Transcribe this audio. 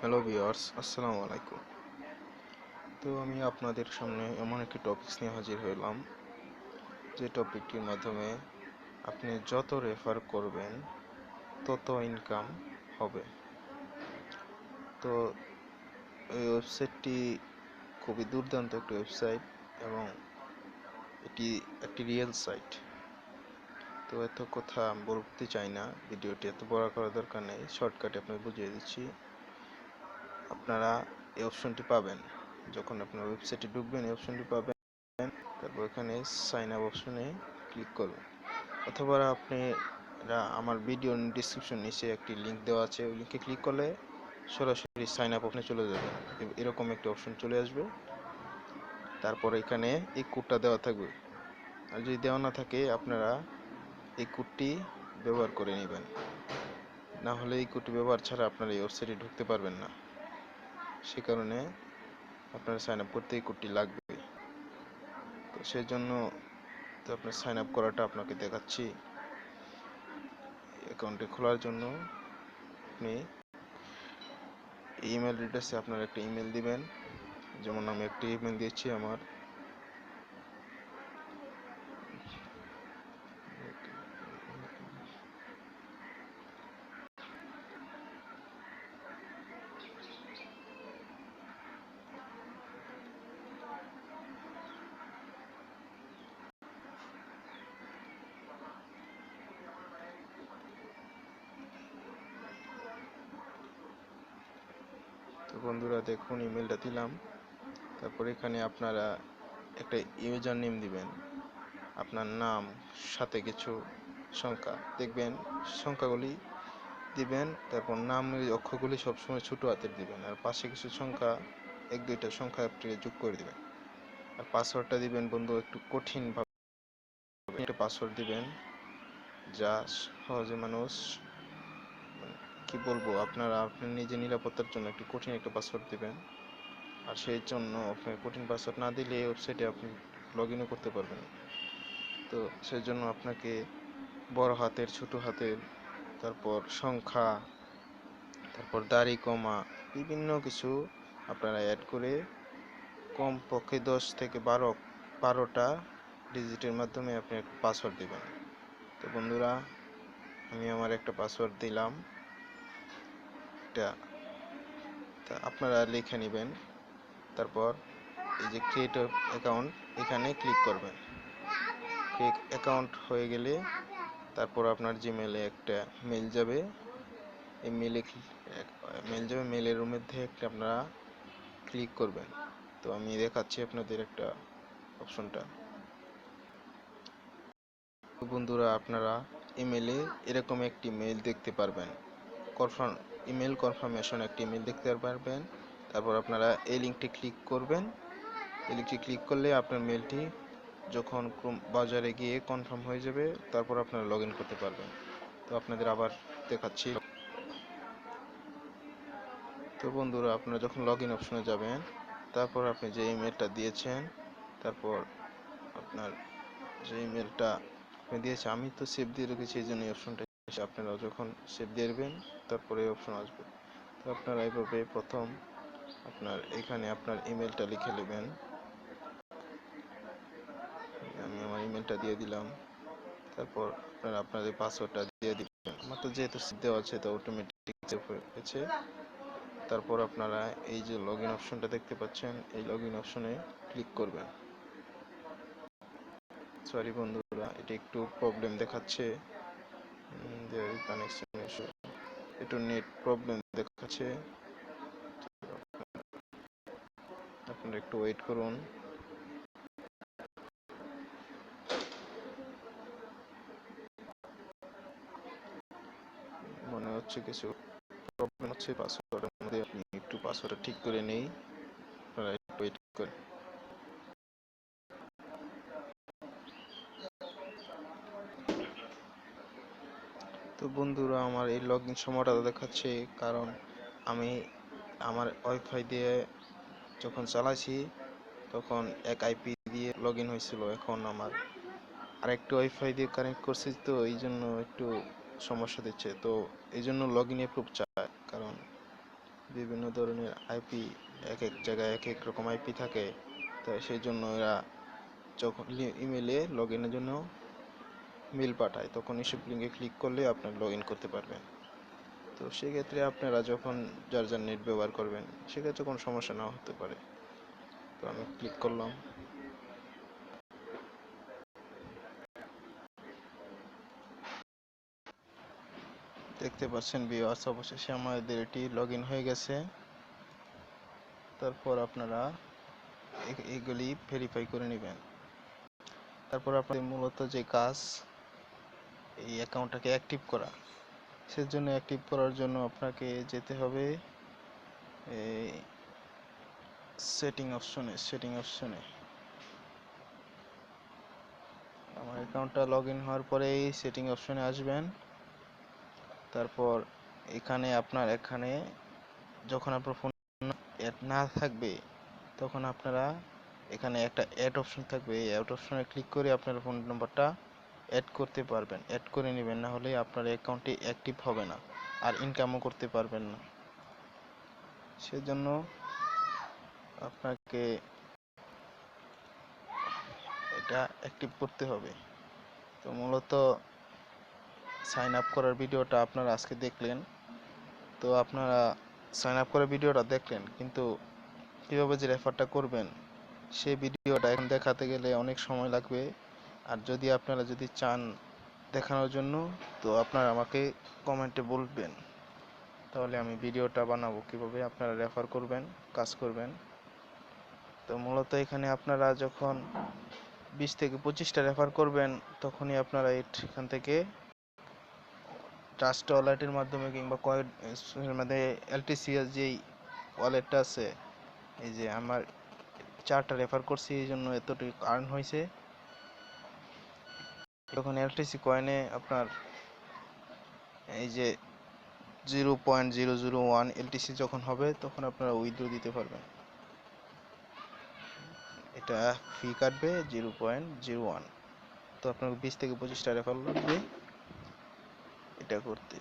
Hello viewers, আসসালামু আলাইকুম। তো আমি আপনাদের সামনে এমন একটি টপিকস নিয়ে হাজির হলাম, যে টপিকটির মাধ্যমে আপনি যত রেফার করবেন তত ইনকাম হবে। তো এই ওয়েবসাইটটি খুবই দুর্দান্ত একটি ওয়েবসাইট এবং এটি একটি রিয়েল সাইট। তো এত কথা বলতে চাই না, ভিডিওটি এত বড় করার দরকার নেই, শর্টকাটে আপনাকে বুঝিয়ে দিচ্ছি। আপনারা এই অপশনটি পাবেন যখন আপনার ওয়েবসাইটে ঢুকবেন, এই অপশনটি পাবেন। তারপর এখানে সাইন আপ অপশনে ক্লিক করবেন, অথবা আপনি আমার ভিডিওর ডিসক্রিপশন নিচে একটি লিঙ্ক দেওয়া আছে, ওই লিঙ্কে ক্লিক করলে সরাসরি সাইন আপ অপশনে চলে যাবে। এরকম একটি অপশন চলে আসবে। তারপর এখানে এই কোডটা দেওয়া থাকবে, আর যদি দেওয়া না থাকে আপনারা এই কোডটি ব্যবহার করে নেবেন, না হলে এই কোডটি ব্যবহার ছাড়া আপনারা এই ওয়েবসাইটে ঢুকতে পারবেন না। সে কারণে আপনারা সাইন আপ করতে এই কোডটি লাগবে। তো সেই জন্য আপনার সাইন আপ করাটা আপনাকে দেখাচ্ছি। অ্যাকাউন্টে খোলার জন্য আপনি ইমেল অ্যাড্রেসে আপনার একটা ইমেল দিবেন, যেমন আমি একটি ইমেল দিয়েছি আমার। তো বন্ধুরা দেখুন, ইমেলটা দিলাম। তারপর এখানে আপনারা একটা ইউজার নেম দিবেন, আপনার নাম সাথে কিছু সংখ্যা দেখবেন, সংখ্যাগুলি দিবেন। তারপর নামের অক্ষরগুলি সবসময় ছোট হাতের দিবেন, আর পাশে কিছু সংখ্যা, এক দুইটা সংখ্যা আপনি যোগ করে দিবেন। আর পাসওয়ার্ডটা দিবেন বন্ধু একটু কঠিন ভাবে একটা পাসওয়ার্ড দিবেন, যা সহজে মানুষ, কি বলবো, আপনার নিজের নিরাপত্তার জন্য একটু কঠিন একটা পাসওয়ার্ড দিবেন। আর সেই জন্য আপনি কঠিন পাসওয়ার্ড না দিলে এই ওয়েবসাইটে আপনি লগ ইনও করতে পারবেন। তো সেই জন্য আপনাকে বড় হাতের, ছোট হাতের, তারপর সংখ্যা, তারপর দাড়ি কমা, বিভিন্ন কিছু আপনারা অ্যাড করে কমপক্ষে 10 থেকে 12টা ডিজিটের মাধ্যমে আপনি একটা পাসওয়ার্ড দিবেন। তো বন্ধুরা, আমি আমার একটা পাসওয়ার্ড দিলাম, এটা আপনারা লিখে নেবেন। তারপর এই যে ক্রিয়েট অ্যাকাউন্ট, এখানে ক্লিক করবেন। ক্রিয়েট অ্যাকাউন্ট হয়ে গেলে তারপর আপনার জিমেলে একটা মেল যাবে, এই মেলের মধ্যে একটা আপনারা ক্লিক করবেন। তো আমি দেখাচ্ছি আপনাদের একটা অপশনটা। বন্ধুরা, আপনারা ইমেলে এরকম একটি মেল দেখতে পারবেন, ইমেল কনফার্মেশন একটি ইমেল দেখতে পারবেন। তারপর আপনারা এই লিঙ্কটি ক্লিক করবেন। এই লিঙ্কটি ক্লিক করলে আপনার মেলটি যখন ক্রোম বাজারে গিয়ে কনফার্ম হয়ে যাবে, তারপর আপনারা লগ ইন করতে পারবেন। তো আপনাদের আবার দেখাচ্ছি। তো বন্ধুরা, আপনারা যখন লগ ইন অপশনে যাবেন, তারপর আপনি যে ইমেলটা দিয়েছেন, তারপর আপনার যে ইমেলটা আপনি দিয়েছেন, আমি তো সেভ দিয়ে রেখেছি, এই জন্য এই অপশনটা আপনারা যখন সেভ দিয়ে দেবেন তারপরে এই অপশন আসবে। তো আপনারা এইভাবে প্রথম আপনার এখানে আপনার ইমেলটা লিখে নেবেন। আমি আমার ইমেলটা দিয়ে দিলাম। তারপর আপনারা আপনাদের পাসওয়ার্ডটা দিয়ে দিবেন। আমার তো যেহেতু সেভ দেওয়া আছে, তো অটোমেটিক সেভ হয়ে গেছে। তারপর আপনারা এই যে লগ ইন অপশনটা দেখতে পাচ্ছেন, এই লগ ইন অপশনে ক্লিক করবেন। সরি বন্ধুরা, এটা একটু প্রবলেম দেখাচ্ছে, কানেকশন ইস্যু, একটু নেট প্রবলেম দেখাচ্ছে, আপনারা একটু ওয়েট করুন। মনে হচ্ছে কিছু প্রবলেম হচ্ছে পাসওয়ার্ডের মধ্যে, আপনি একটু পাসওয়ার্ডটা ঠিক করে নেই, আপনারা একটু ওয়েট করেন। তো বন্ধুরা, আমার এই লগ ইন সময়টা দেখাচ্ছে, কারণ আমি আমার ওয়াইফাই দিয়ে যখন চালাইছি তখন এক আইপি দিয়ে লগ ইন হয়েছিল, এখন আমার আরেকটু ওয়াইফাই দিয়ে কানেক্ট করছি, তো এই জন্য একটু সমস্যা দিচ্ছে। তো এই জন্য লগ ইনে প্রুফ চায়, কারণ বিভিন্ন ধরনের আইপি, এক এক জায়গায় এক এক রকম আইপি থাকে, তাই সেই জন্য এরা যখন ইমেলে লগ ইনের জন্য মেল পাঠায়, তখন এসব লিঙ্কে ক্লিক করলে আপনার লগ ইন করতে পারবেন। তো সেক্ষেত্রে আপনারা যখন যার যার নেট ব্যবহার করবেন, সেক্ষেত্রে কোনো সমস্যা না হতে পারে। তো আমি ক্লিক করলাম। দেখতে পাচ্ছেন ভিউয়ার্স, অবশেষে আমাদের এটি লগ ইন হয়ে গেছে। তারপর আপনারা এগুলি ভেরিফাই করে নেবেন। তারপর আপনাদের মূলত যে কাজ, এই অ্যাকাউন্টটাকে অ্যাক্টিভ করা। সেজন্য অ্যাক্টিভ করার জন্য আপনাকে যেতে হবে এই সেটিং অপশনে। আমার অ্যাকাউন্টটা লগ ইন হওয়ার পরে এই সেটিং অপশনে আসবেন। তারপর এখানে যখন আপনার ফোন অ্যাড না থাকবে, তখন আপনারা এখানে একটা অ্যাড অপশন থাকবে, এই অ্যাড অপশনে ক্লিক করে আপনার ফোন নাম্বারটা অ্যাড করতে পারবেন। অ্যাড করে নেবেন, না হলে আপনার অ্যাকাউন্টটি অ্যাক্টিভ হবে না আর ইনকামও করতে পারবেন না। সেজন্য আপনাকে এটা অ্যাক্টিভ করতে হবে। তো মূলত সাইন আপ করার ভিডিওটা আপনারা আজকে দেখলেন। তো আপনারা সাইন আপ করার ভিডিওটা দেখলেন, কিন্তু কীভাবে যে রেফারটা করবেন সেই ভিডিওটা এখন দেখাতে গেলে অনেক সময় লাগবে। আর যদি আপনারা চান দেখানোর জন্য, তো আপনারা আমাকে কমেন্টে বলবেন, তাহলে আমি ভিডিওটা বানাবো কীভাবে আপনারা রেফার করবেন, কাজ করবেন। তো মূলত এখানে আপনারা যখন 20 থেকে 25টা রেফার করবেন, তখনই আপনারা এখান থেকে ট্রাস্ট ওয়ালেটের মাধ্যমে কিংবা কয়েনের মধ্যে এলটিসিএস যেই ওয়ালেটটা আছে, এই যে আমার 4টা রেফার করছি এই জন্য এতটুকু আর্ন হয়েছে, তখন এলটিসি কয়েনে আপনার এই যে 0.001 এলটিসি যখন হবে, তখন আপনারা উইথড্র দিতে পারবেন। এটা ফি কাটবে 0.01। তো আপনার 20 থেকে 25টা রেফার লাগবে এটা করতে।